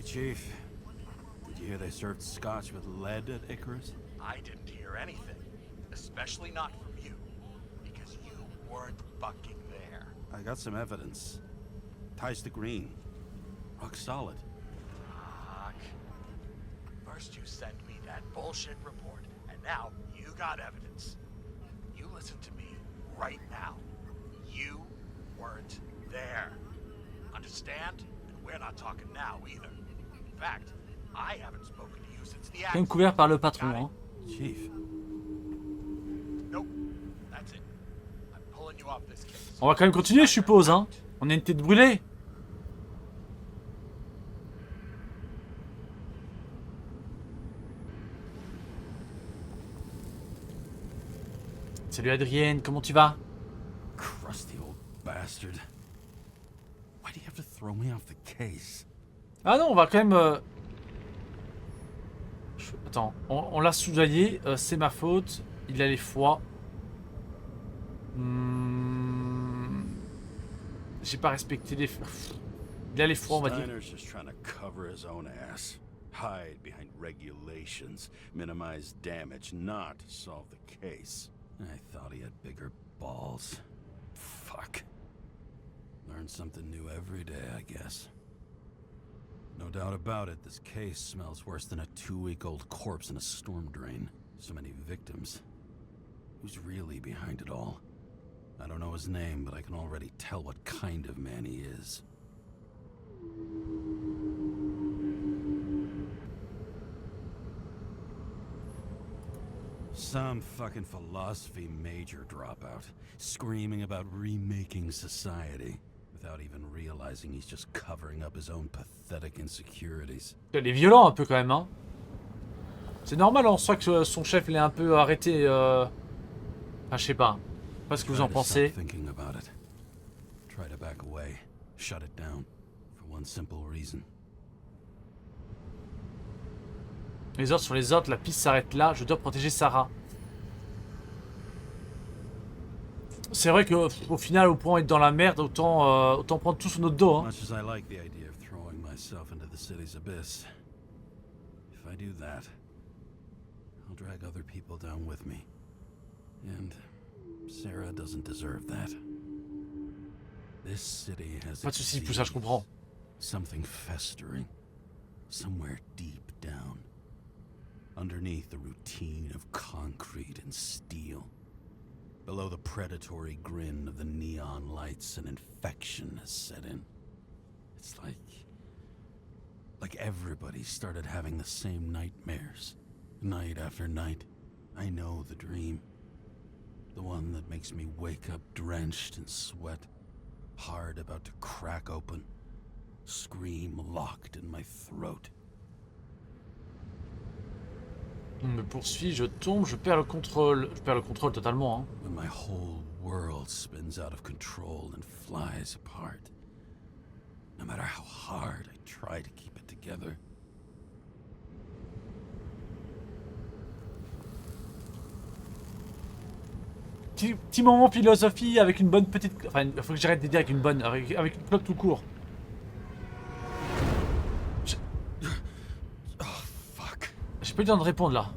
Chief. Did you hear they served scotch with lead at Icarus? I didn't hear anything, especially not from you, because you weren't fucking there. I got some evidence. Ties to Green. Rock solid. Fuck. First you sent me that bullshit report, and now you got evidence. You listen to me right now. You weren't there. Understand? And we're not talking now either. In fact, I haven't spoken to you since the accident. Couvert par le patron, hein. Chief. Nope. That's it. I'm pulling you off this case. On va quand même continuer, je suppose, hein. On a une tête brûlée. Salut Adrienne, comment tu vas? Crusty old bastard. Why do you have to throw me off the case? Ah non, on va quand même... Attends, on l'a soudoyé, c'est ma faute. Il a les foies. J'ai pas respecté les... Il a les foies, on va dire. Steiner's just trying to cover his own ass. Hide behind regulations, minimize damage, not solve the case. I thought he had bigger balls. Fuck. Learn something new every day, I guess. No doubt about it, this case smells worse than a 2-week-old corpse in a storm drain. So many victims. Who's really behind it all? I don't know his name, but I can already tell what kind of man he is. Some fucking philosophy major dropout, screaming about remaking society, without even realizing he's just covering up his own pathetic insecurities. Il est violent un peu quand même, hein. C'est normal en soi que son chef l'ait un peu arrêté. Ah, je sais pas. Pas ce que vous en pensez. Thinking about it. Try to back away, shut it down, for one simple reason. Les ordres sur les ordres, la piste s'arrête là, je dois protéger Sarah. C'est vrai que au final, au point d'être dans la merde, autant prendre tout sur notre dos. Hein. Much as I like the idea of throwing myself into the city's abyss, if I do that, I'll drag other people down with me. And Sarah doesn't deserve that. This city has Pas de soucis, pour ça je comprends. Something festering, somewhere deep down. Underneath the routine of concrete and steel. Below the predatory grin of the neon lights, an infection has set in. It's like everybody started having the same nightmares. Night after night. I know the dream. The one that makes me wake up drenched in sweat. Heart about to crack open. Scream locked in my throat. On me poursuit, je tombe, je perds le contrôle. Je perds le contrôle totalement. Hein. When my whole world spins out of control and flies apart. No matter how hard I try to keep it together. Petit moment philosophie avec une bonne petite... Enfin, il faut que j'arrête de dire avec une bonne... Avec une clope tout court. J'ai pas eu le temps de répondre là.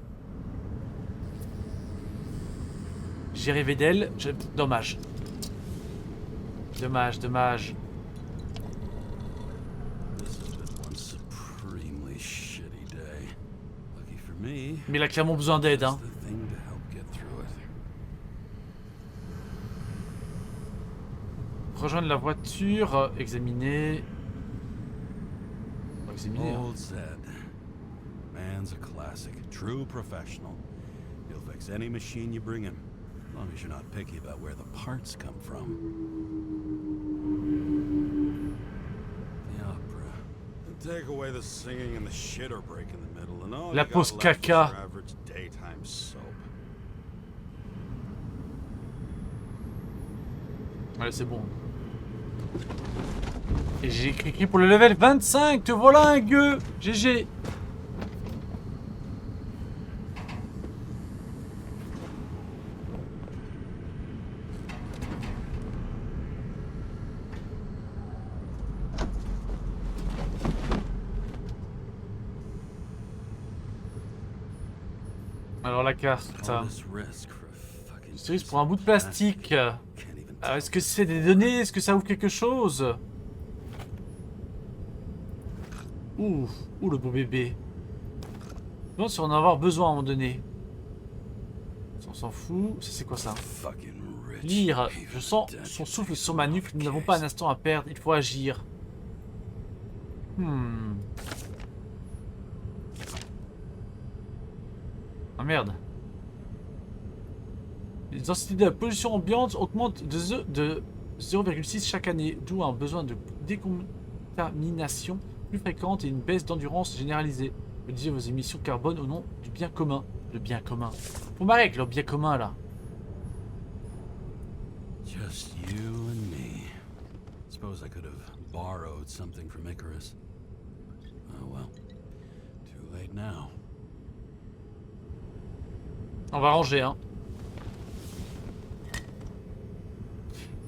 J'ai rêvé d'elle. Dommage. Dommage, dommage. Mais il a clairement besoin d'aide, hein. Rejoindre la voiture, examiner. On va examiner. Hein. Man's a classic, true professional. He'll fix any machine you bring him, as long as you're not picky about where the parts come from. The opera. Take away the singing and the shitter break in the middle, and all La you pause got left is caca. your average daytime soap. Allez, c'est bon. Et j'ai écrit pour le level 25. Te voilà un gueux. GG. Alors la carte. All this risk for a fucking C'est risque piece pour un of bout de plastique. Can't even tell. Est-ce que c'est des données? Est-ce que ça ouvre quelque chose? Ouh, ouh le beau bébé. Non, si on en a avoir besoin à un moment donné. Ça, on s'en fout. Ça c'est quoi ça? Fucking rich Lire. people Je sens that son you souffle pay sur ma for nuque. Nous n'avons case. pas un instant à perdre. Il faut agir. Ah merde. Les densités de la pollution ambiante augmentent de 0,6 chaque année, d'où un besoin de décontamination plus fréquente et une baisse d'endurance généralisée. Réduisez vos émissions carbone au nom du bien commun. Le bien commun. Faut marrer avec le bien commun là. Just you and me. Suppose I could have borrowed something from Icarus. Oh well. Too late now. On va ranger, hein.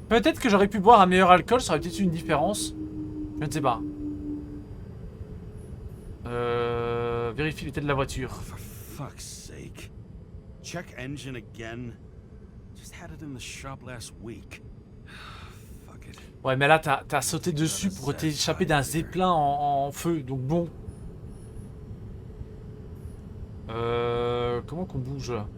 Peut-être que j'aurais pu boire un meilleur alcool, ça aurait peut-être eu une différence. Je ne sais pas. Vérifie l'état de la voiture. For fuck's sake. Check engine again. Just had it in the shop last week. Fuck it. Ouais, mais là, t'as sauté dessus pour t'échapper d'un zeppelin en feu, donc bon. Comment qu'on bouge là?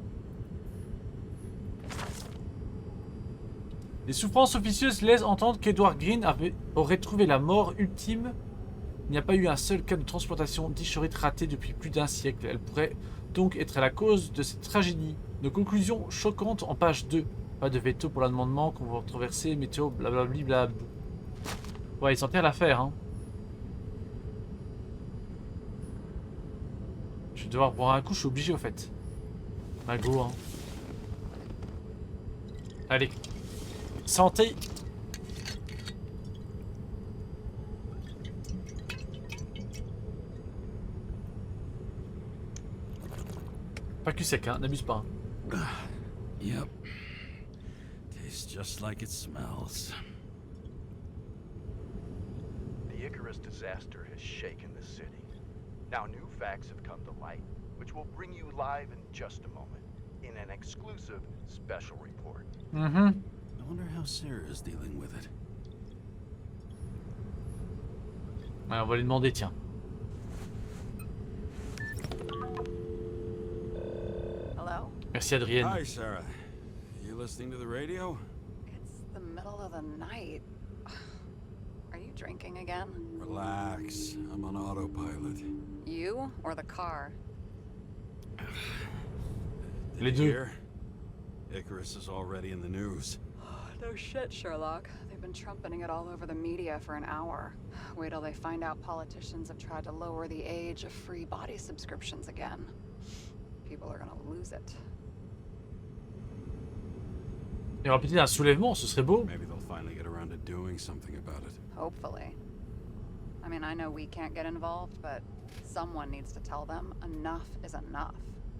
Les souffrances officieuses laissent entendre qu'Edward Green aurait trouvé la mort ultime. Il n'y a pas eu un seul cas de transplantation d'Ichorite raté depuis plus d'un siècle. Elle pourrait donc être la cause de cette tragédie. Nos conclusions choquantes en page 2. Pas de veto pour l'amendement, controversé, météo, blablabli, blabla. Ouais, il s'en tient à l'affaire, hein. Je vais devoir boire un coup, je suis obligé au fait. Bah go, hein. Allez. Santé. Pas cul sec, hein, n'abuse pas. Yep. Tastes just like it smells. The Icarus disaster has shaken the city. Now new facts have come to light, which will bring you live in just a moment, in an exclusive special report. I wonder how Sarah is dealing with it. Ouais, on va lui demander, tiens. Hello? Merci Adrienne. Hi, Sarah. You listening to the radio? It's the middle of the night. Are you drinking again? Relax. I'm on autopilot. You or the car? Did Les you deux. hear? Icarus is already in the news. No shit, Sherlock. They've been trumpeting it all over the media for an hour. Wait till they find out politicians have tried to lower the age of free body subscriptions again. People are gonna lose it. Il y aura peut-être un soulèvement, ce serait beau. Maybe they'll finally get around to doing something about it. Hopefully. I mean, I know we can't get involved, but someone needs to tell them enough is enough.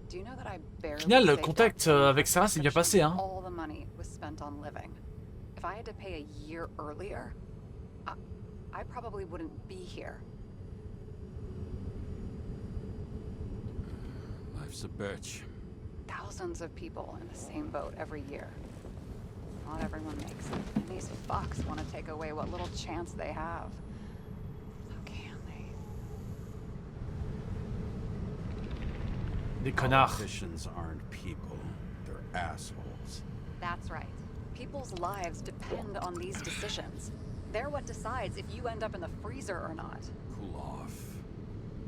Do you know that I barely Au final, le saved contact up avec Sarah s'est bien passé, hein. all the money was spent on living. If I had to pay a year earlier, I probably wouldn't be here. Life's a bitch. Thousands of people in the same boat every year. Not everyone makes it, and these fucks want to take away what little chance they have. How can they? Des connards. Politicians aren't people. They're assholes. That's right. People's lives depend on these decisions. They're what decides if you end up in the freezer or not. Cool off.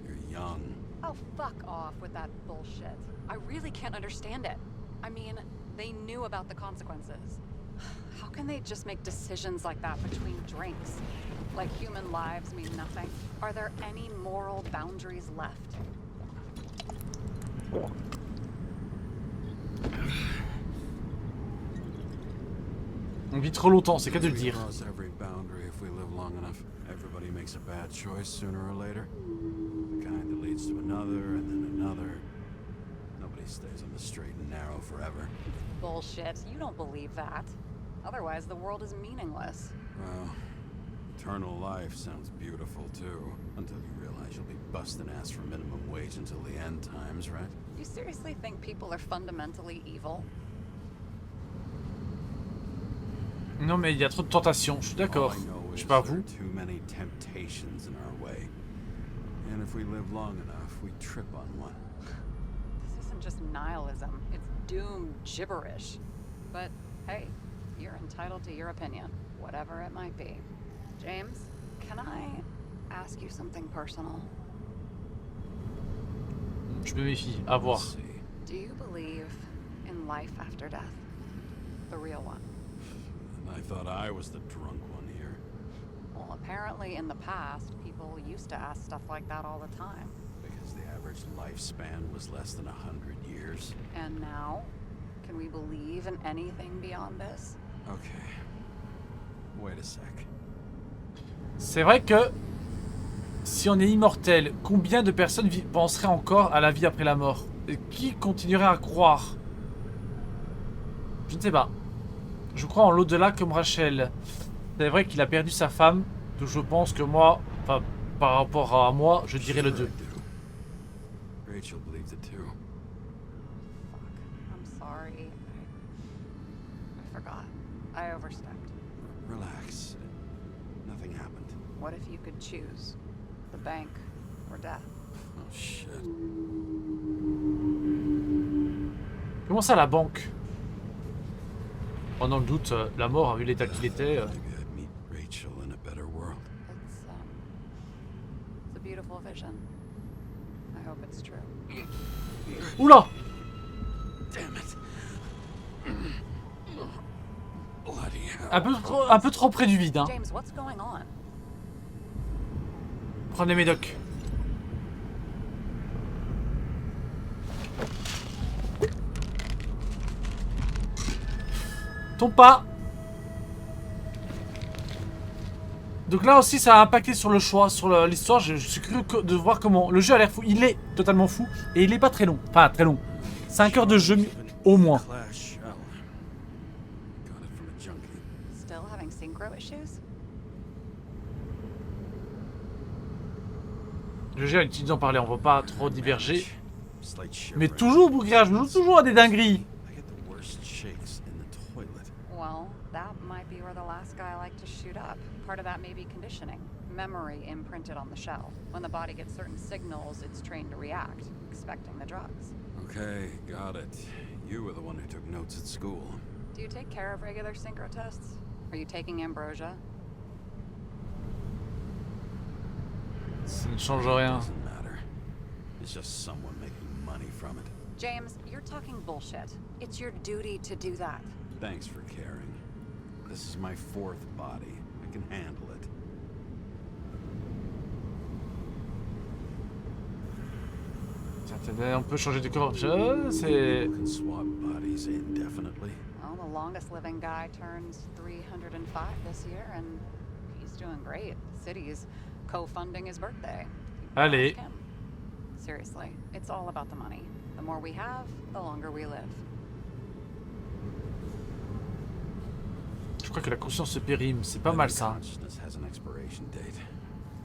You're young. Oh, fuck off with that bullshit. I really can't understand it. I mean, they knew about the consequences. How can they just make decisions like that between drinks? Like human lives mean nothing? Are there any moral boundaries left? On vit trop longtemps, c'est qu'à de le We dire. cross every boundary if we live long enough. Everybody makes a bad choice sooner or later. The kind that leads to another and then another. Nobody stays on the straight and narrow forever. Bullshit. You don't believe that. Otherwise, the world is meaningless. Well, eternal life sounds beautiful too, until you realize you'll be busting ass for minimum wage until the end times, right? You seriously think people are fundamentally evil? Non mais il y a trop de tentations, je suis d'accord. All I know Je sais is pas there vous. are too many temptations in our way. And if we live long enough, we trip on one. This isn't just nihilism, it's doom gibberish. But hey, you're entitled to your opinion, whatever it might be. James, can I ask you something personal? Je me méfie, à voir. Let's see. Do you believe in life after death? The real one? I thought I was the drunk one here. Well, apparently in the past, people used to ask stuff like that all the time. Because the average lifespan was less than 100 years. And now, can we believe in anything beyond this? Okay. Wait a sec. C'est vrai que si on est immortel, combien de personnes penseraient encore à la vie après la mort? Et qui continuerait à croire? Je ne sais pas. Je crois en l'au-delà comme Rachel. C'est vrai qu'il a perdu sa femme, donc je pense que moi, enfin, par rapport à moi, je dirais le 2. Rachel believes it too. Fuck. I'm sorry. I forgot. I overstepped. Relax. Nothing happened. What if you could choose? The bank or death? Oh shit. Comment ça, la banque? Pendant le doute, la mort, vu l'état qu'il était. Maybe I'd meet Rachel in a better world. It's a beautiful vision. I hope it's true. Oula! Damn it. Bloody hell. Un peu trop près du vide, hein. James, what's going on? Prenez mes docs. Tombe pas. Donc là aussi ça a impacté sur le choix, sur l'histoire. Je suis curieux de voir comment... Le jeu a l'air fou, il est totalement fou. Et il est pas très long, enfin très long. 5 heures de jeu au moins. Clash. Oh. Got it from a junkie. Still having synchro issues? Le jeu a l'utilité d'en parler, on va pas trop diverger. Slight Mais shivering. toujours bougrage, je joue toujours à des dingueries. I get the worst shakes in the toilet. Well, that might be where the last guy liked to shoot up. Part of that may be conditioning. Memory imprinted on the shell. When the body gets certain signals, it's trained to react, expecting the drugs. Okay, got it. You were the one who took notes at school. Do you take care of regular synchro tests? Are you taking ambrosia? Ça ne change rien. Doesn't matter. It's just someone making money from it. James, you're talking bullshit. It's your duty to do that. Thanks for caring. This is my 4th body. I can handle it. On peut changer de corps. C'est... You can swap bodies indefinitely. Well, the longest living guy turns 305 this year, and he's doing great. The city's co-funding his birthday. Allez. Ask him. Seriously, it's all about the money. The more we have, the longer we live. Je crois que la conscience se périme, c'est pas mal ça. Consciousness has an expiration date.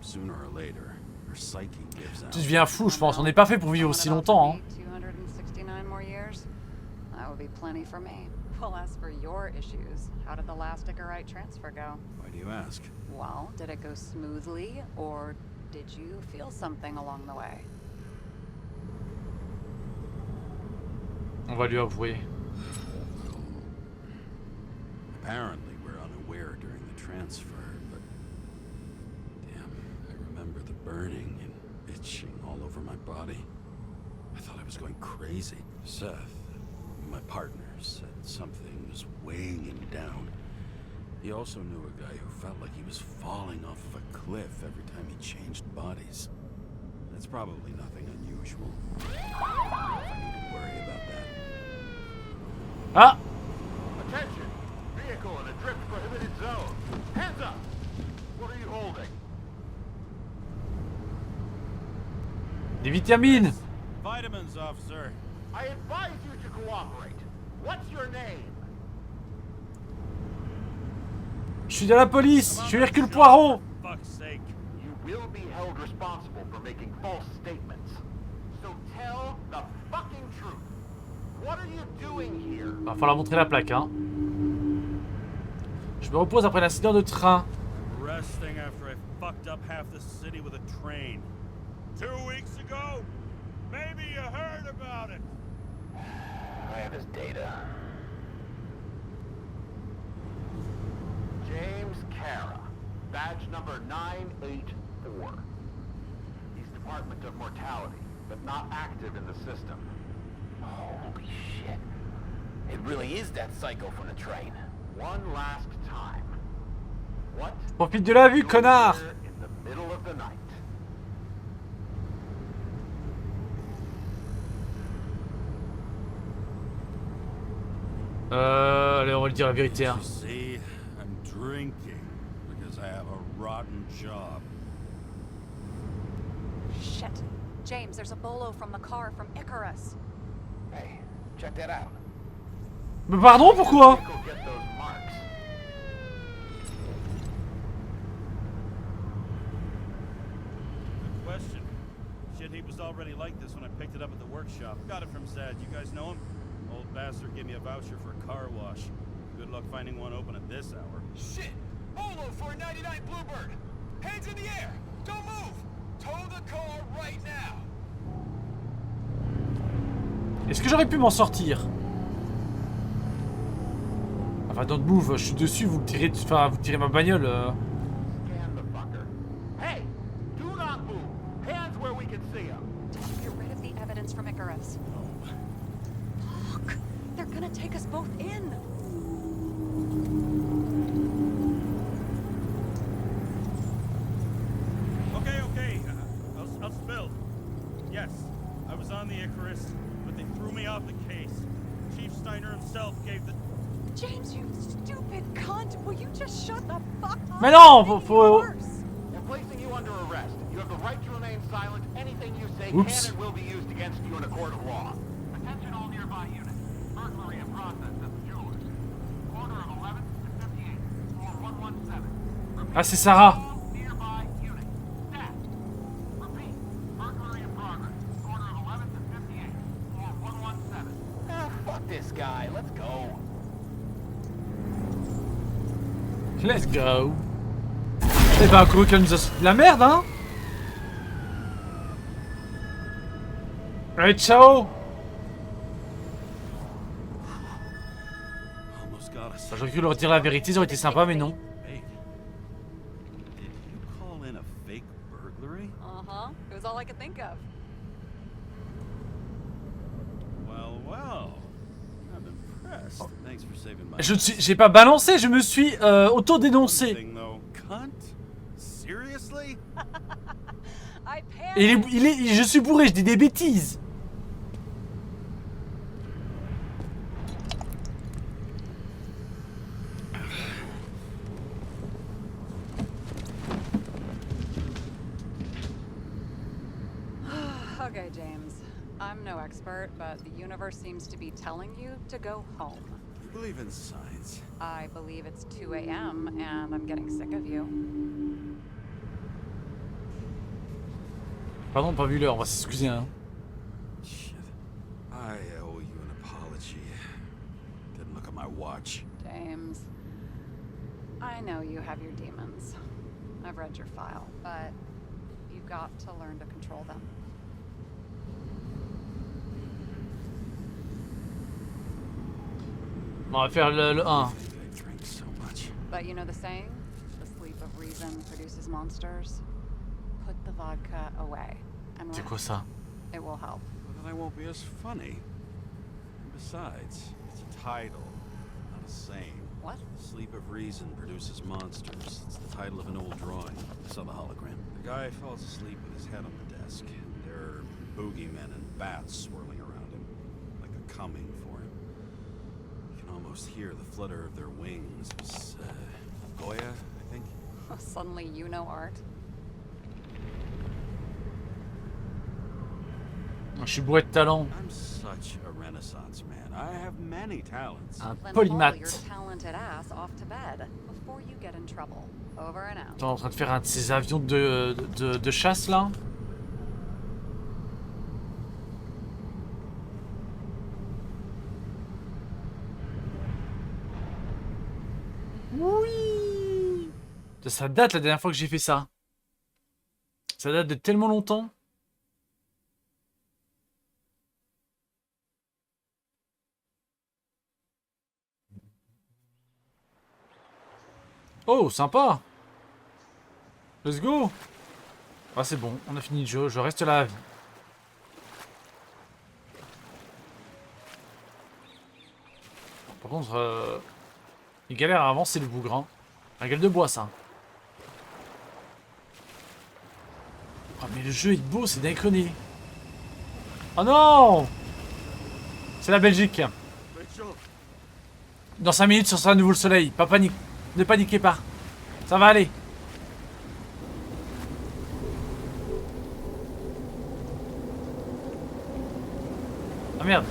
Sooner or later, her psyche gives out. Tu deviens fou, je pense. On n'est pas fait pour vivre aussi longtemps. Hein. 269 more years? That would be plenty for me. Well, as for your issues, how did the last Icarite transfer go? Why do you ask? Well, did it go smoothly, or did you feel something along the way? On va lui avouer. Apparently, we're unaware during the transfer, but damn, I remember the burning and itching all over my body. I thought I was going crazy. Seth, my partner, said something was weighing him down. He also knew a guy who felt like he was falling off of a cliff every time he changed bodies. That's probably nothing unusual. I need to worry about that. Ah! Attention! Vehicle in a drift prohibited zone. Hands up! What are you holding? Des vitamines! Vitamins, officer. I advise you to cooperate. What's your name? Je suis de la police! Je suis Hercule Poirot! For fuck's sake. You will be held responsible for making false Va falloir montrer la plaque, hein. Je me repose après l'incident de train. Resting after I fucked up half the city with a train. 2 weeks ago? Maybe you heard about it. I have his data. James Karra, badge number 984. He's Department of Mortality, but not active in the system. Holy shit. It really is that psycho from the train. One last time. What? Profite de la vue, connard! Here in the middle of the night. Allez, on va lui dire la vérité, hein. You see, I'm drinking because I have a rotten job. Shit. James, there's a bolo from the car from Icarus. Hey, check that out. Mais pardon, pourquoi? Go get those marks. Good question. Shit, he was already like this when I picked it up at the workshop. Got it from Zed. You guys know him? Old bastard gave me a voucher for a car wash. Good luck finding one open at this hour. Shit! Bolo for a 99 Bluebird! Hands in the air! Don't move! Tow the car right now! Est-ce que j'aurais pu m'en sortir? Enfin, don't move, je suis dessus, vous me tirez, enfin, vous tirez ma bagnole. Scan the fucker. Hey! Do not move! Hands where we can see him! Did you get rid of the evidence from Icarus? Fuck! They're gonna take us both in! Okay. I'll spill. Yes, I was on the Icarus, but they threw me off the case. Chief Steiner himself gave the... James, you stupid cunt! Will you just shut the fuck up? Mais non, It's faut- making it worse. We're placing you under arrest. You have the right to remain silent. Anything you say Oops. can and will be used against you in a court of law. Attention all nearby units. Burglary in process at the jewelers. Corner of 11th and 58, floor 117. Ah, c'est Sarah. All nearby units. Staff. Repeat. Burglary in progress. Corner of 11th and 58, floor 117. Ah, fuck this guy. Let's go. Let's go. Eh ben, gros, qu'elle nous a sorti de la merde, hein. Allez, ciao. Almost got us. J'aurais pu leur dire la vérité, ça aurait été sympa, mais non. Wait. Did you call in a fake burglary? Uh-huh. It was all I could think of. Well. I'm impressed. Thanks for saving my... J'ai pas balancé, je me suis auto-dénoncé. Thing, though. Cunt? Seriously? I Et panicked. je suis bourré, je dis des bêtises. Okay, James. I'm no expert, but the universe seems to be telling you to go home. You believe in science? I believe it's 2 a.m. and I'm getting sick of you. Pardon, pas vu l'heure, on va s'excuser, hein. Shit. I owe you an apology. Didn't look at my watch. James, I know you have your demons. I've read your file, but you've got to learn to control them. On va faire le 1. I drink so much. But you know the saying? The sleep of reason produces monsters. Put the vodka away and C'est quoi rest. ça? It will help. Well, then I won't be as funny. And besides, it's a title, not a saying. What? Sleep of Reason Produces Monsters. It's the title of an old drawing. I saw the hologram. The guy falls asleep with his head on the desk. There are boogeymen and bats swirling around him, like they're coming for him. You can almost hear the flutter of their wings. It was, Goya, I think? Suddenly you know art. Je suis bourré de talent. I'm such a renaissance man. I have many talents. Un Then haul your polymath. talented ass off to bed before you get in trouble. Over and out. T'es en train de faire un de ces avions de chasse là. Ça date la dernière fois que j'ai fait ça. Ça date de tellement longtemps. Oh, sympa. Let's go. Ah, c'est bon, on a fini le jeu. Je reste là à vie. Par contre, il galère à avancer le bougre. Hein. La gueule de bois, ça. Oh, mais le jeu est beau, c'est déconné. Oh non! C'est la Belgique. Dans 5 minutes, ce sera à nouveau le soleil. Pas panique. Ne paniquez pas. Ça va aller. Ah merde.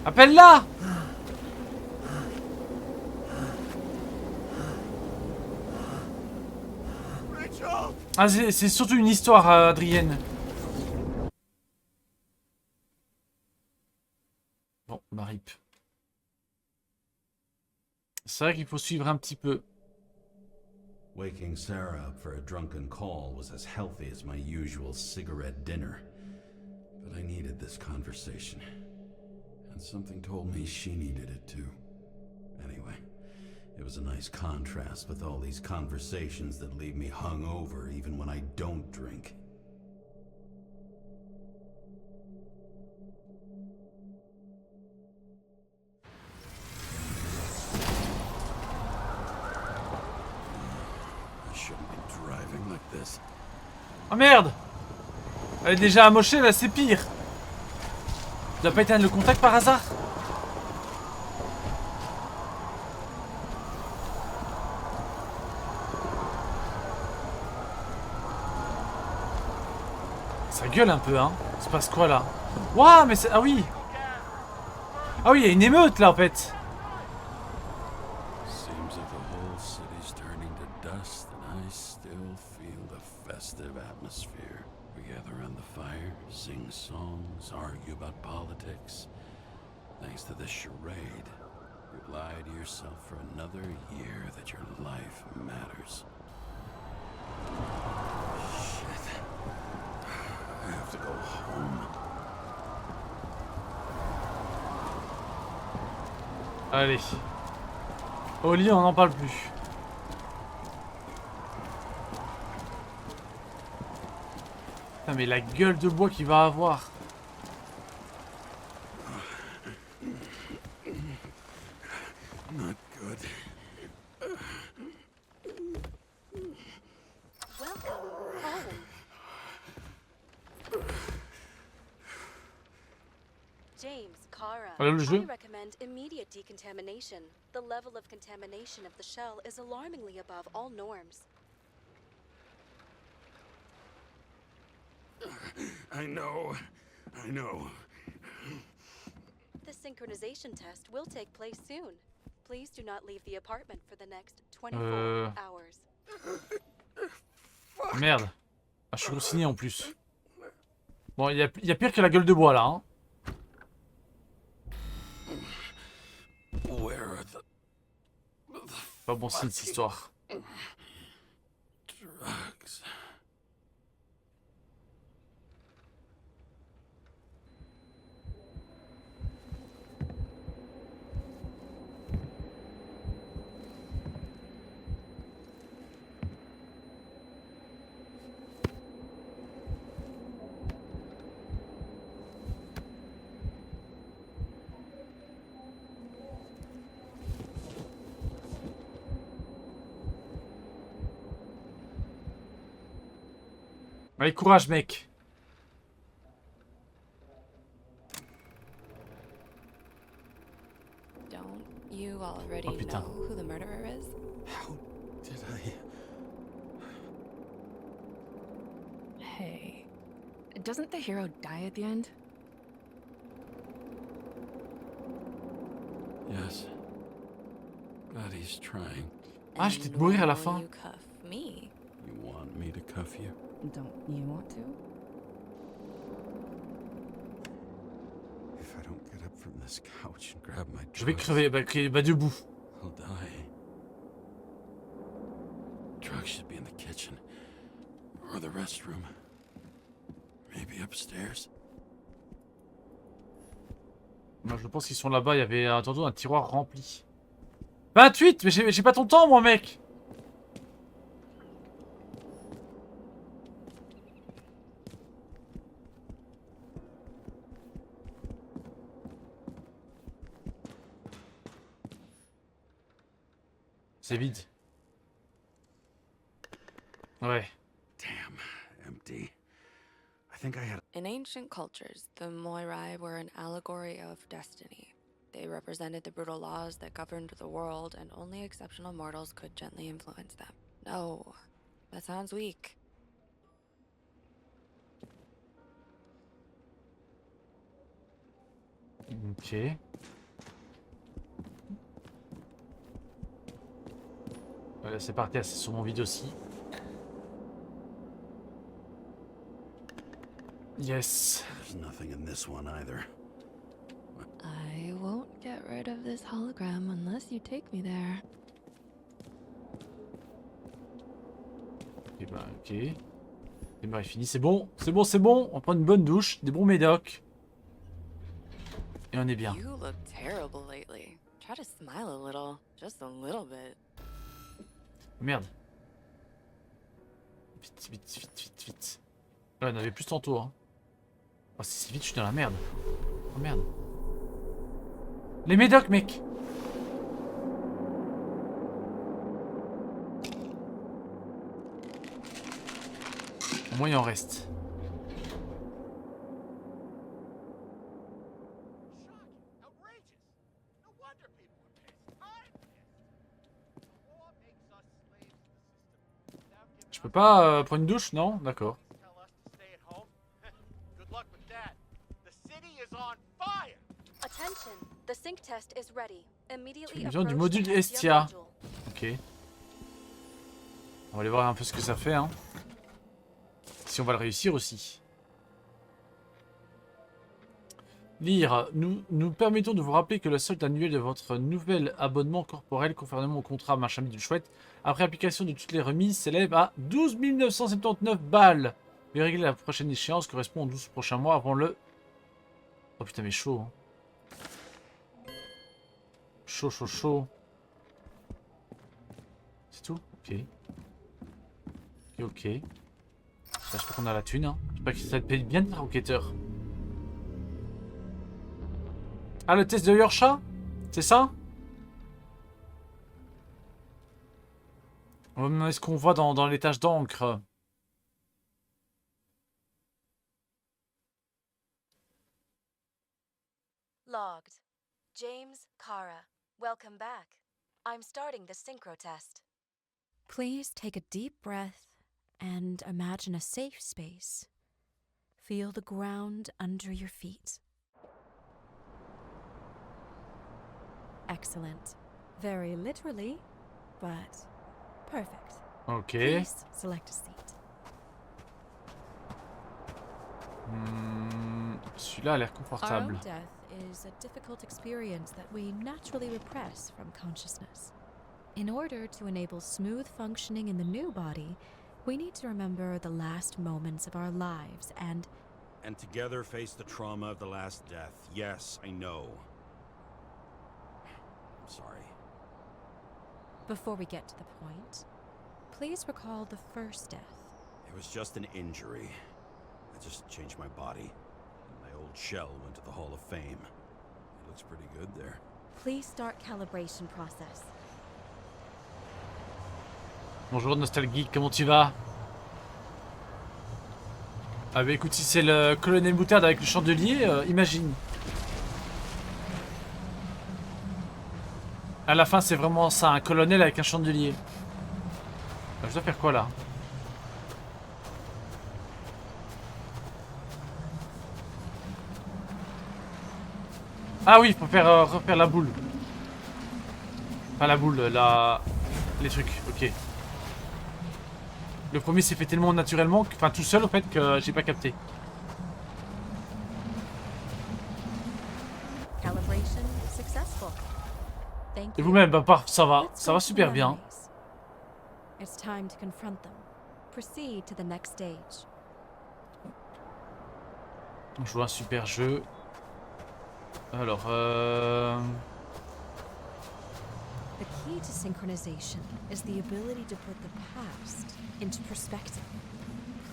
Appelle-la! Ah, c'est surtout une histoire, Adrienne. Bon, bah rip. C'est vrai qu'il faut suivre un petit peu. Waking Sarah up for a drunken call was as healthy as my usual cigarette dinner. But I needed this conversation. And something told me she needed it too. Anyway, it was a nice contrast with all these conversations that leave me hungover even when I don't drink. I shouldn't be driving like this. Oh merde! Elle est déjà amochée, là c'est pire! Tu dois pas éteindre le contact par hasard? Ça gueule un peu, hein. Il se passe quoi là? Waouh, mais c'est. Ah oui! Ah oui, il y a une émeute là en fait! Seems like the whole city's turning to dust and I still feel the festive atmosphere. We gather around the fire, sing songs, argue about politics. Thanks to this charade, you lie to yourself for another year that your life matters. Shit. I have to go home. Allez. Au lit, on n'en parle plus. Putain, mais la gueule de bois qu'il va avoir. Not good. Welcome home. James Karra. Voilà le jeu. I recommend immediate decontamination. The level of contamination of the shell is alarmingly above all norms. I know. The synchronization test will take place soon. Please do not leave the apartment for the next 24 hours. Merde. Ah, je suis consigné en plus. Bon, il y a pire que la gueule de bois là. Hein. Where are the Pas bon signe cette histoire. drugs? Allez, courage, mec. Don't you already Oh, putain. know who the murderer is? How did I? Hey, doesn't the hero die at the end? Yes. Glad he's trying. Ah, je vais peut-être mourir à la And fin. you cuff me. You want me to cuff you? Don't you want to? If I don't get up from this couch and grab my Je vais drugs, crever, bah debout. I'll die. Drugs should be in the kitchen. Or the restroom. Maybe upstairs. Moi je pense qu'ils sont là-bas, il y avait attendons un tiroir rempli. 28. Mais j'ai pas ton temps moi mec. C'est vide. Ouais. Damn, empty. I think I had. In ancient cultures, the Moirai were an allegory of destiny. They represented the brutal laws that governed the world, and only exceptional mortals could gently influence them. No, that sounds weak. Ok. Voilà, c'est parti, c'est sur mon vide aussi. Yes. There's nothing in this one either. I won't get rid of this hologram unless you take me there. Et bah ok. Et bah il finit, c'est bon, c'est bon, c'est bon. On prend une bonne douche, des bons médocs. Et on est bien. You look terrible lately. Try to smile a little, just a little bit. Merde. Vite, vite, vite, vite, vite. Là, on avait plus tantôt. Hein. Oh, si c'est vite, je suis dans la merde. Oh merde. Les médocs, mec. Au moins, il en reste. Je peux pas prendre une douche, non? D'accord. Attention, the sync test is ready. Immediately J'ai besoin du approach module the Hestia Hestia. module. Ok. On va aller voir un peu ce que ça fait, hein. Si on va le réussir aussi. Lire. Nous permettons de vous rappeler que le solde annuel de votre nouvel abonnement corporel conformément au contrat machin bidule chouette, après application de toutes les remises, s'élève à 12 979 balles. Mais régler la prochaine échéance correspond aux 12 prochains mois avant le... Oh putain mais chaud. Hein. Chaud, chaud, chaud. C'est tout? Ok. Ok, ok. J'espère qu'on a la thune. Hein. J'espère que ça te paye bien d'être enquêteur. Ah, le test de Yorkshire? C'est ça? On va me demander ce qu'on voit dans les taches d'encre. Logged. James Karra. Welcome back. I'm starting the synchro test. Please take a deep breath and imagine a safe space. Feel the ground under your feet. Excellent. Very literally, but perfect. Ok. Please select a seat. Celui-là a l'air Our confortable. own death is a difficult experience that we naturally repress from consciousness. In order to enable smooth functioning in the new body, we need to remember the last moments of our lives and together face the trauma of the last death. Yes, I know. I'm sorry. before we get to the point, please recall the first death. It was just an injury. I just changed my body. My old shell went to the Hall of Fame. It looks pretty good there. Please start calibration process. Bonjour Nostalgique, comment tu vas? Ah bah écoute, si c'est le colonel Moutarde avec le chandelier, imagine. À la fin c'est vraiment ça, un colonel avec un chandelier. Je dois faire quoi là? Ah oui, il faut faire refaire la boule. Pas la boule, les trucs, ok. Le premier s'est fait tellement naturellement, enfin tout seul en fait, que j'ai pas capté. Calibration successful. Thank Et you. vous-même, bah, ça va Let's go to the super bien. memories. It's time to confront them. Proceed to the next stage. On joue un super jeu. Alors, The key to synchronization is the ability to put the past into perspective.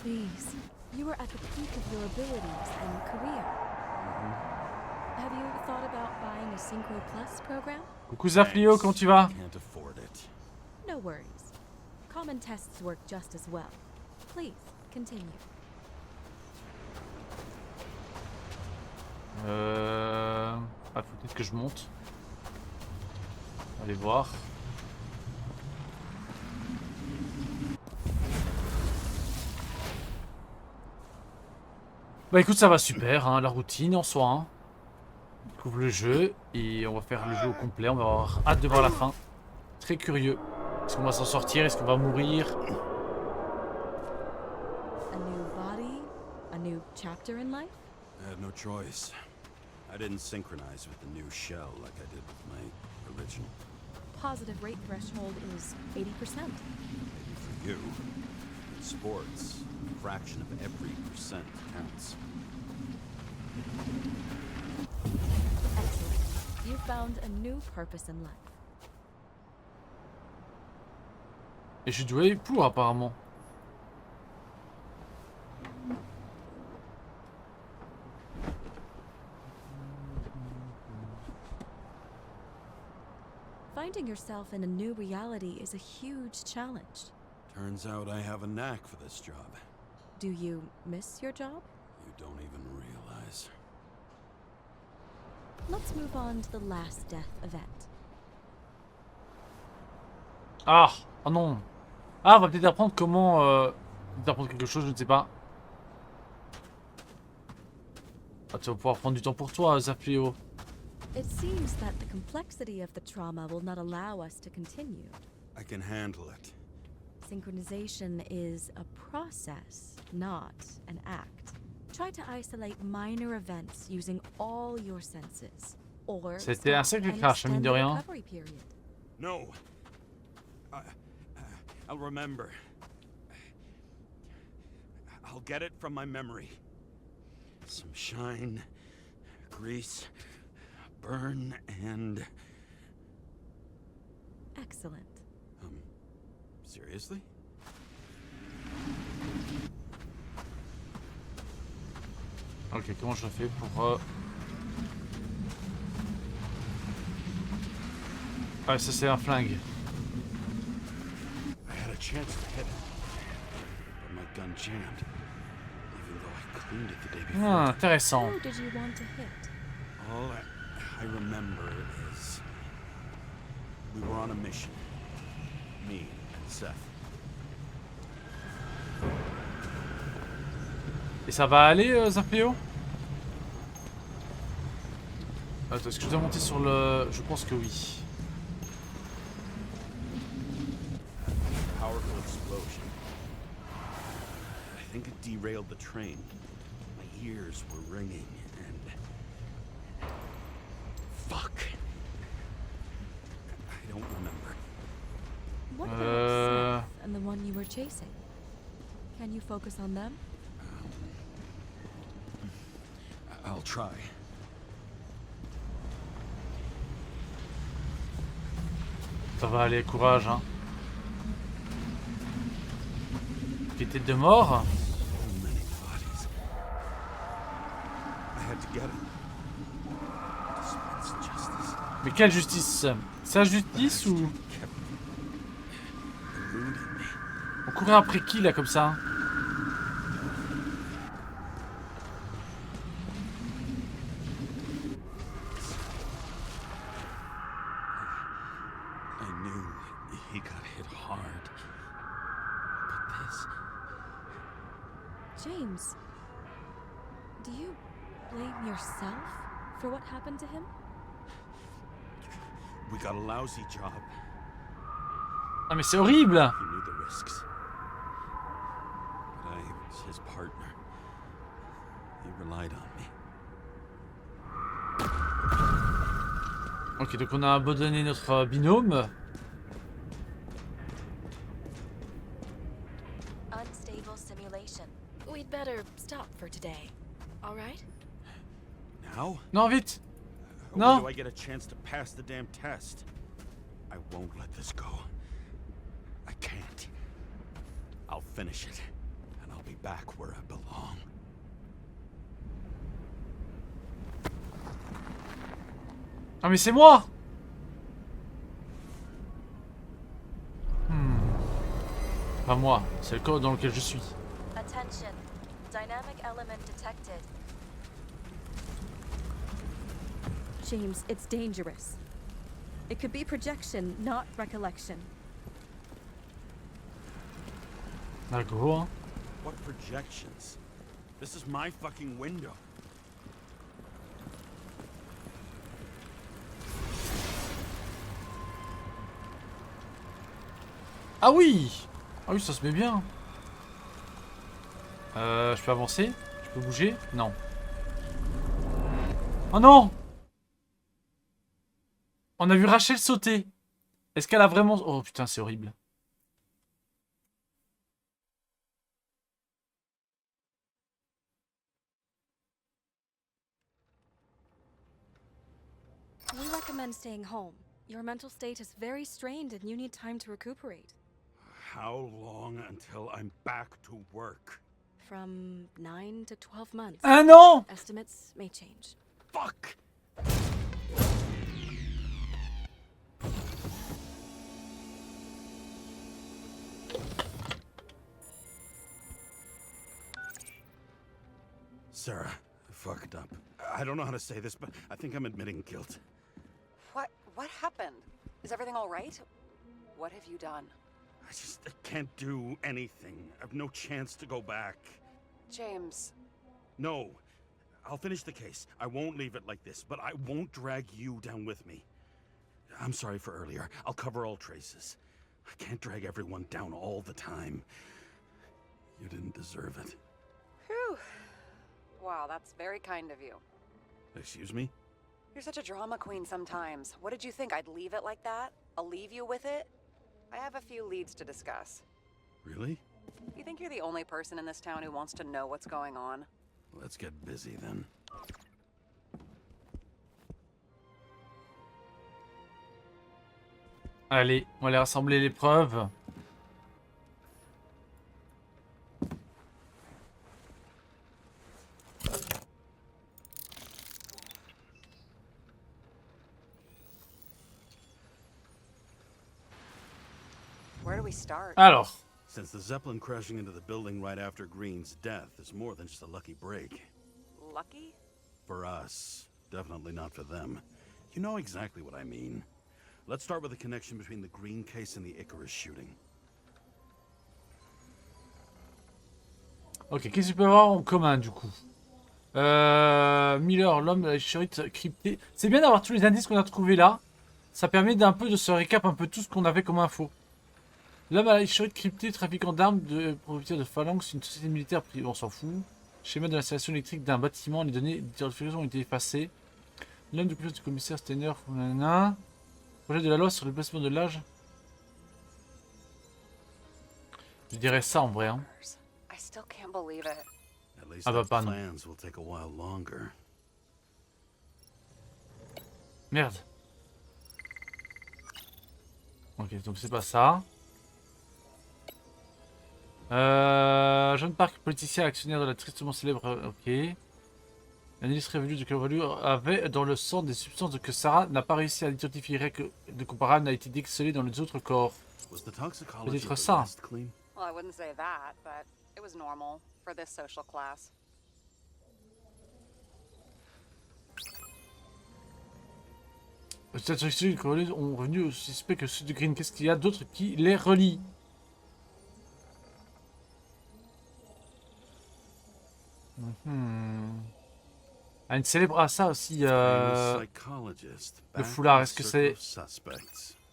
Please, you are at the peak of your abilities and career. Have you thought about buying a Synchro Plus program? coucou Zaflio, comment tu vas? Can't afford it. No worries. Common tests work just as well. Please, continue. Ah, faut peut-être que je monte. Allez voir. Bah écoute, ça va super, hein, la routine en soi. Hein. On découvre le jeu et on va faire le jeu au complet. On va avoir hâte de voir la fin. Très curieux. Est-ce qu'on va s'en sortir? Est-ce qu'on va mourir? A new body, a new chapter in life? I had no choice. I didn't synchronize with the new shell like I did with my original. Positive rate threshold is 80%. Maybe for you. In sports, a fraction of every percent counts. Excellent. You found a new purpose in life. Et je suis doué pour apparemment. Finding yourself in a new reality is a huge challenge. Turns out I have a knack for this job. Do you miss your job? You don't even realize. Let's move on to the last death event. Ah, oh non. Ah, on va peut-être apprendre comment... apprendre quelque chose, je ne sais pas. Ah, tu vas pouvoir prendre du temps pour toi, Zaflio. It seems that the complexity of the trauma will not allow us to continue. I can handle it. Synchronization is a process, not an act. Try to isolate minor events using all your senses. Or C'était un sacré crash, mine de rien. No. I'll remember. I'll get it from my memory. Some shine, grease, burn, and... Excellent. Seriously? Ok, comment je fais pour... Ah, ça c'est un flingue. I had a chance to hit it, but my gun jammed, even though I cleaned it the day before. Ah, intéressant. Who did you want to hit? All I remember is we were on a mission. Me and Seth. Et ça va aller, Zaflio? Attends, est-ce que je dois monter sur le... Je pense que oui. Powerful explosion. I think it derailed the train. My ears were ringing and... Fuck. I don't remember. What about Seth and the one you were chasing? Can you focus on them? I'll try. Ça va aller, courage, hein. Qui était de mort. So many bodies. I had to get him. Dispense justice. Mais quelle justice? C'est la justice ou... Kept eluding me. On courait après qui là comme ça? I knew he got hit hard. But this... James, do you blame yourself for what happened to him? We got a lousy job. Ah mais c'est horrible! He knew the risks. It's his partner. He relied on me. Ok, donc on a abandonné notre binôme. Unstable simulation. We'd better stop for today. All right? Now? Non, vite! When No! do I get a chance to pass the damn test? I won't let this go. I can't. I'll finish it, and I'll be back where I belong. Ah mais c'est moi! Pas moi, c'est le corps dans lequel je suis. Attention. Dynamic element detected. James, it's dangerous. It could be projection, not recollection. D'accord, hein. What projections? This is my fucking window. Ah oui! Ah oui, ça se met bien. Je peux avancer? Je peux bouger? Non. Oh non! On a vu Rachel sauter. Est-ce qu'elle a vraiment... Oh putain, c'est horrible. We recommend staying home. Your mental state is very strained and you need time to recuperate. How long until I'm back to work? From 9 to 12 months. Ah non! Estimates may change. Fuck! Sarah, I fucked up. I don't know how to say this, but I think I'm admitting guilt. What happened? Is everything all right? What have you done? I can't do anything. I've no chance to go back. James. No. I'll finish the case. I won't leave it like this, but I won't drag you down with me. I'm sorry for earlier. I'll cover all traces. I can't drag everyone down all the time. You didn't deserve it. Whew. Wow, that's very kind of you. Excuse me? You're such a drama queen sometimes. What did you think, I'd leave it like that? I'll leave you with it? I have a few leads to discuss. Really? You think you're the only person in this town who wants to know what's going on? Let's get busy then. Allez, on va aller rassembler les preuves. Where do we start? Alors, Since the Zeppelin crashing into the building right after Green's death is more than just a lucky break. Lucky? For us. Definitely not for them. You know exactly what I mean. Let's start with the connection between the Green case and the Icarus shooting. ok, qu'est-ce qu'il peut y avoir en commun du coup? Miller, l'homme à la chérite cryptée. C'est bien d'avoir tous les indices qu'on a trouvés là. Ça permet d'un peu de se récap un peu tout ce qu'on avait comme info. L'homme à la chérite cryptée, trafiquant d'armes, de propriétaire de phalanx, une société militaire privée, on s'en fout. Schéma de l'installation électrique d'un bâtiment, les données d'identification ont été effacées. L'homme du poste du commissaire Steiner, projet de la loi sur le placement de l'âge. Je dirais ça en vrai. Hein. I still can't believe it. At least Ah bah the pas non. plans will take a while longer. Merde. Ok, donc c'est pas ça. Jeune Park, politicien actionnaire de la tristement célèbre. Ok. Un illustré venu de Cavalry avait dans le sang des substances que Sarah n'a pas réussi à identifier, que de comparable n'a été décelé dans les autres corps. Peut-être ça. Well, I wouldn't say that, but it was normal for this social class. Les statistiques ont revenu au suspect que ceux de Green. Qu'est-ce qu'il y a d'autre qui les relie? Ah, une célèbre... Ah, ça aussi, le foulard, est-ce que c'est...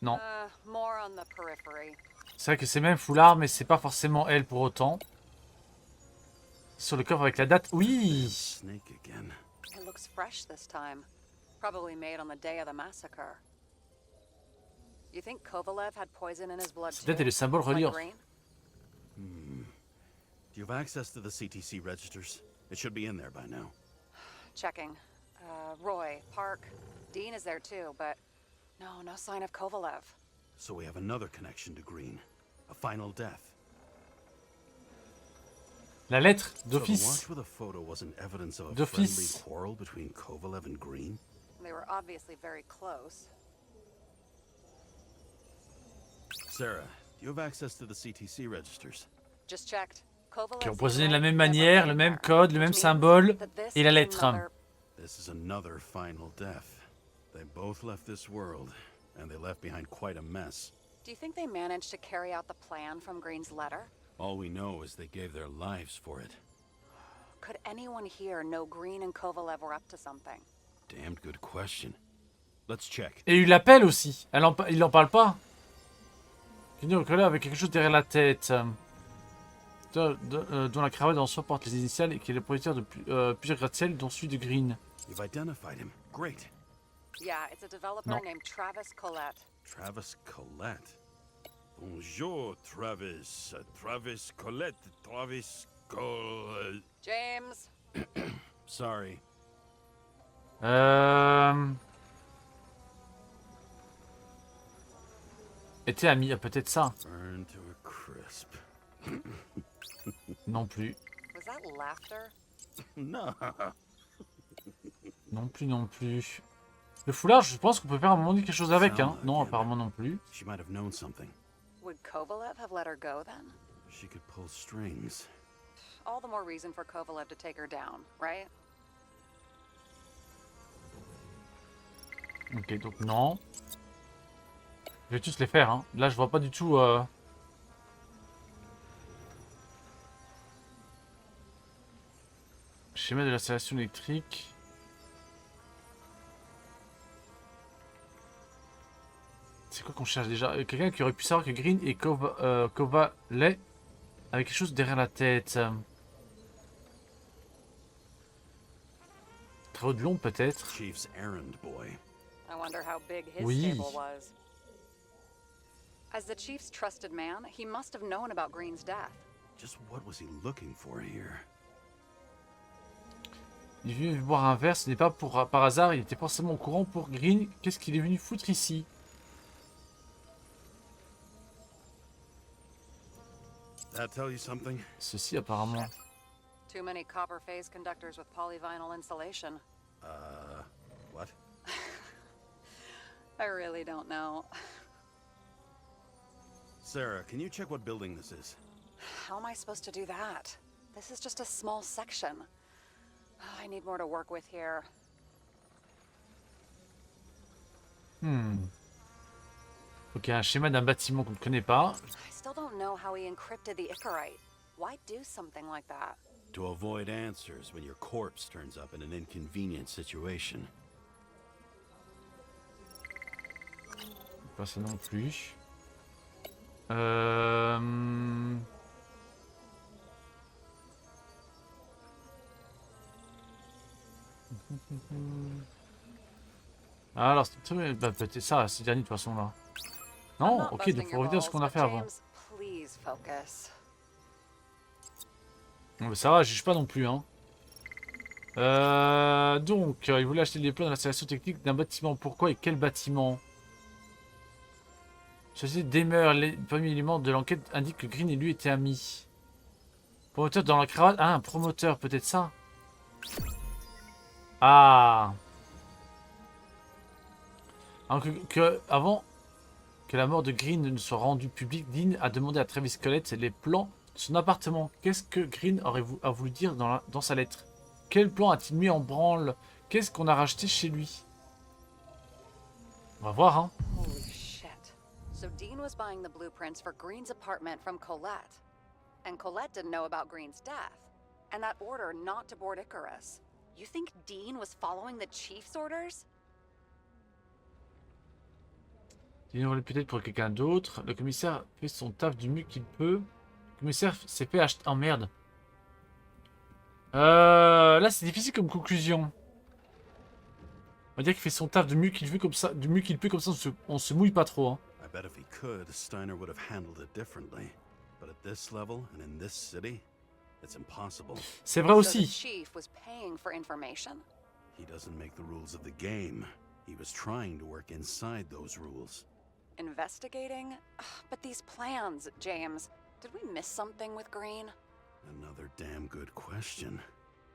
Non. More on the periphery. C'est vrai que c'est même foulard, mais c'est pas forcément elle pour autant. Sur le coffre avec la date, oui. Snake again. It looks fresh this time. Probably made on the day of the massacre. You think Kovalev had poison in his blood Cette too? date est le symbole relié. Like Green? Do you have access to the CTC registers? It should be in there by now. Checking. Roy, Park, Dean is there too, but no sign of Kovalev. So we have another connection to Green. A final death. La lettre So the d'office. watch with a photo wasn't evidence of a D'office. friendly quarrel between Kovalev and Green? They were obviously very close. Sarah, do you have access to the CTC registers? Just checked. Qui ont empoisonné de la même manière, le même code, le même symbole et la lettre. This is another final death. They both left this world, and they left behind quite a mess. Do you think they managed to carry out the plan from Green's letter? All we know is they gave their lives for it. Could anyone here know Green and Kovalev were up to something? Damned good question. Let's check. Et il l'appelle aussi. Il en parle pas. Green au collègue avec quelque chose derrière la tête. Dont la cravate en soi porte les initiales et qui est le propriétaire de plusieurs gratte-ciel, dont celui de Green. You've identified him. Great. Yeah, it's a developer No. named Travis Collette. Travis Collette. Bonjour, Travis. Travis Colette. Travis Col... James, Sorry. Était ami, peut-être ça. Burn to a crisp. Non plus. was that laughter? No. Non plus, non plus. Le foulard, je pense qu'on peut faire à un moment donné quelque chose avec, hein. Non, apparemment non plus. She might have known something. Would Kovalev have let her go then? She could pull strings. All the more reason for Kovalev to take her down, right? Ok, donc non. Je vais tous les faire, hein. Là, je vois pas du tout... Schéma de l'installation électrique. C'est quoi qu'on cherche déjà? Quelqu'un qui aurait pu savoir que Green et Kovalev avaient quelque chose derrière la tête. Travaux de long peut-être. Chief's errand boy. I wonder how big his Oui. stable was. As the chief's trusted man, he must have known about Green's death. Just what was he looking for here? Il est venu boire un verre, ce n'est pas par hasard, il était forcément au courant pour Green. Qu'est-ce qu'il est venu foutre ici? That tell you something? Ceci apparemment. Too many copper phase conductors with polyvinyl insulation. What? I really don't know. Sarah, can you check what building this is? How am I supposed to do that? This is just a small section. I need more to work with here. Ok, un schéma d'un bâtiment qu'on ne connaît pas. I still don't know how he encrypted the Icarite. Why do something like that? To avoid answers when your corpse turns up in an inconvenient situation. Pas ça non plus. Alors, bah, peut-être ça, c'est dernier de toute façon là. Non, ok, donc faut revenir à ce qu'on a fait avant. Please focus. Bon, bah, ça va, je juge pas non plus, hein. Donc, il voulait acheter des plans dans l'installation technique d'un bâtiment. Pourquoi et quel bâtiment? Ceci demeure. Les premiers éléments de l'enquête indiquent que Green et lui étaient amis. Promoteur dans la cravate. Ah, un promoteur, peut-être ça. Ah. Alors avant que la mort de Green ne soit rendue publique, Dean a demandé à Travis Collette les plans de son appartement. Qu'est-ce que Green a voulu dire dans sa lettre? Quel plan a-t-il mis en branle? Qu'est-ce qu'on a racheté chez lui? On va voir, hein. Holy shit. So Dean was buying the blueprints for Green's apartment from Colette. And Colette didn't know about Green's death. And that order not to board Icarus. You think Dean was following the chief's orders? Il aurait peut-être pour quelqu'un d'autre. Le commissaire fait son taf du mieux qu'il peut. Le commissaire s'est fait acheter... Oh merde. Là, c'est difficile comme conclusion. On va dire qu'il fait son taf du mieux qu'il veut comme ça, du mieux qu'il peut comme ça, on se mouille pas trop. Hein. I bet if he could, Steiner would have handled it differently. But at this level and in this city, it's impossible. C'est vrai So the aussi. chief was paying for information? He doesn't make the rules of the game. He was trying to work inside those rules. Investigating? Ugh, but these plans, James. Did we miss something with Green? Another damn good question.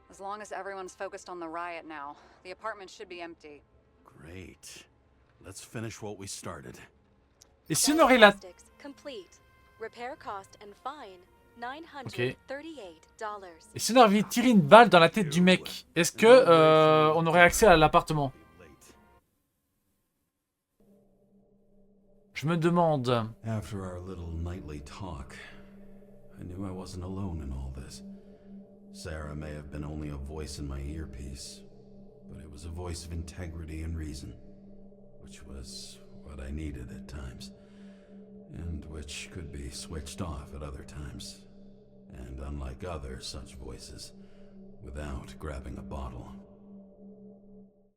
As long as everyone's focused on the riot now, the apartment should be empty. Great. Let's finish what we started. Et si on aurait la... Diagnostics complete. Repair cost and fine Ok. $938. Et si on avait tiré une balle dans la tête du mec, est-ce que on aurait accès à l'appartement? Je me demande. After our little nightly talk, I knew I wasn't alone in all this. Sarah may have been only a voice in my earpiece, but it was a voice of integrity and reason, which was what I needed at times, and which could be switched off at other times, and unlike other such voices, without grabbing a bottle.